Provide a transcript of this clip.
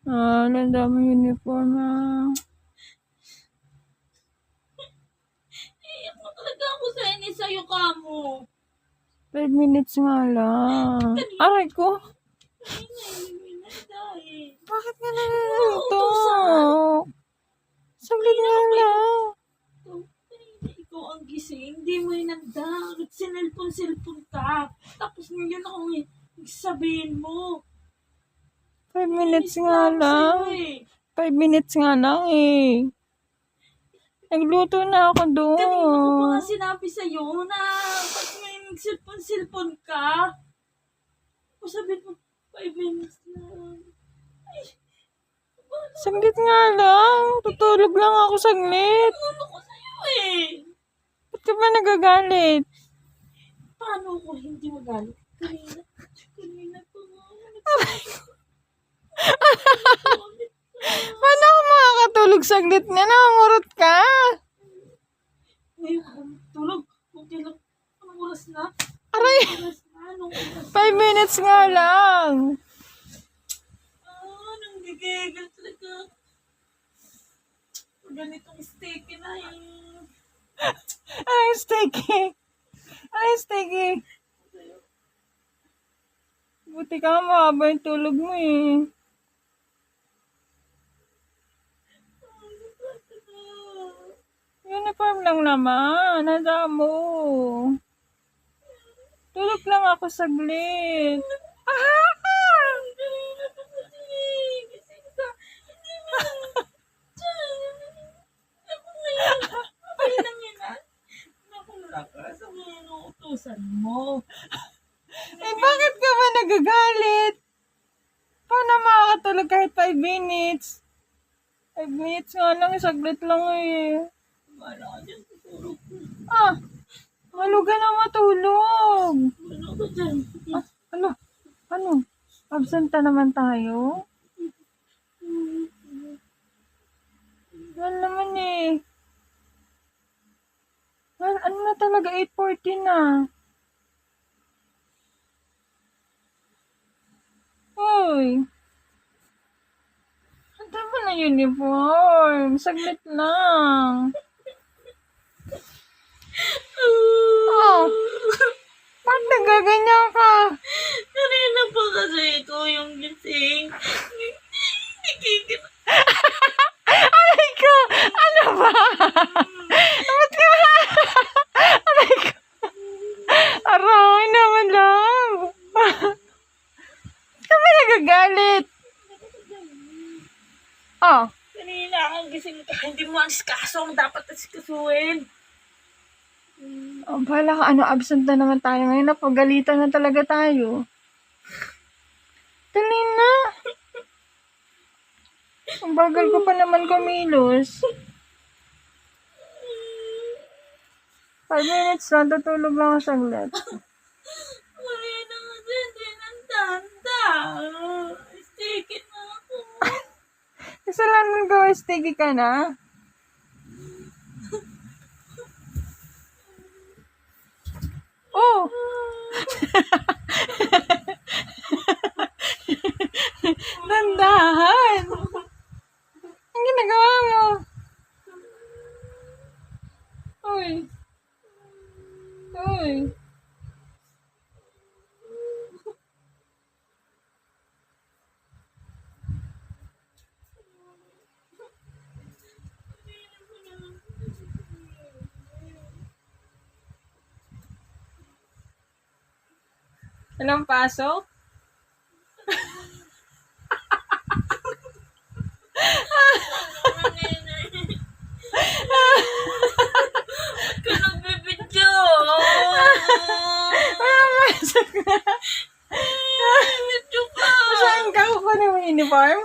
Ang dami uniform na. Iyak mo talaga ako sa inis sa'yo, kamo. 5 minutes nga lang. Aray ko. Bakit nga nalilito? Saglit nga lang. Ikaw ang gising, hindi mo inanda. Sinelpon-selpon ka. Tapos ngayon ako sabihin mo. 5 minutes nga lang. 5 minutes nga lang eh. Nagluto na ako doon. Kanina ko pa nga sinabi sa'yo na pag ngayon nagsilpon-silpon ka, sabihin mo, 5 minutes lang. Ay, saglit nga lang. Tutulog lang ako saglit. ano ko sa'yo eh. Ba't ka ba nagagalit? Paano ko hindi magalit? Kanina ko nga. Paano ako makakatulog saglit nga? Namamurot ka. Ngayon ako tulog. Okay lang. Anong oras na? Aray. Anong oras? 5 minutes nga lang. Nang gigigil talaga. Ganitong steak na yung... Ay, steaky. Ay, steaky. Buti ka mahaba yung tulog mo eh. Uniform lang naman. Handa mo. Tulog lang ako saglit. Mo. Eh, bakit ka ba nagagalit? Paano makakatulog kahit 5 minutes? 5 minutes nga lang, saglit lang eh. Wala ka dyan, tutulog. Malo ka na matulog. Wala ka dyan. Ano? Absent na naman tayo? Wala naman eh. Well, ano na talaga, 8:40 na. Hoy. Handa mo na uniform. Saglit lang. Ba't nagaganyan ka? Kanina pa kasi ikaw yung gising. Nagigil. Aray ko! Ano ba? Ba't ka? Aray ko! Aray naman lang. Ba't ka ba nagagalit? Kanina akong gising ka. Hindi mo asikaso ang dapat asikasuhin. Bahala ka. Ano, absent na naman tayo ngayon. Napagalitan na talaga tayo. Dali na. Ang bagal ko pa naman kumilos. 5 minutes lang. Tutulog lang ako saglit. Wala na kasi hindi ng tanda. Sticky na ako. Kasalanan ko, sticky ka na. Oh! Dandahan! Ang ginagawa mo? Uy! Uy! Ilang pasok? Ka nagbibidyo. Pasok na! Bidyo ka. Saan ka kukunin mo uniform?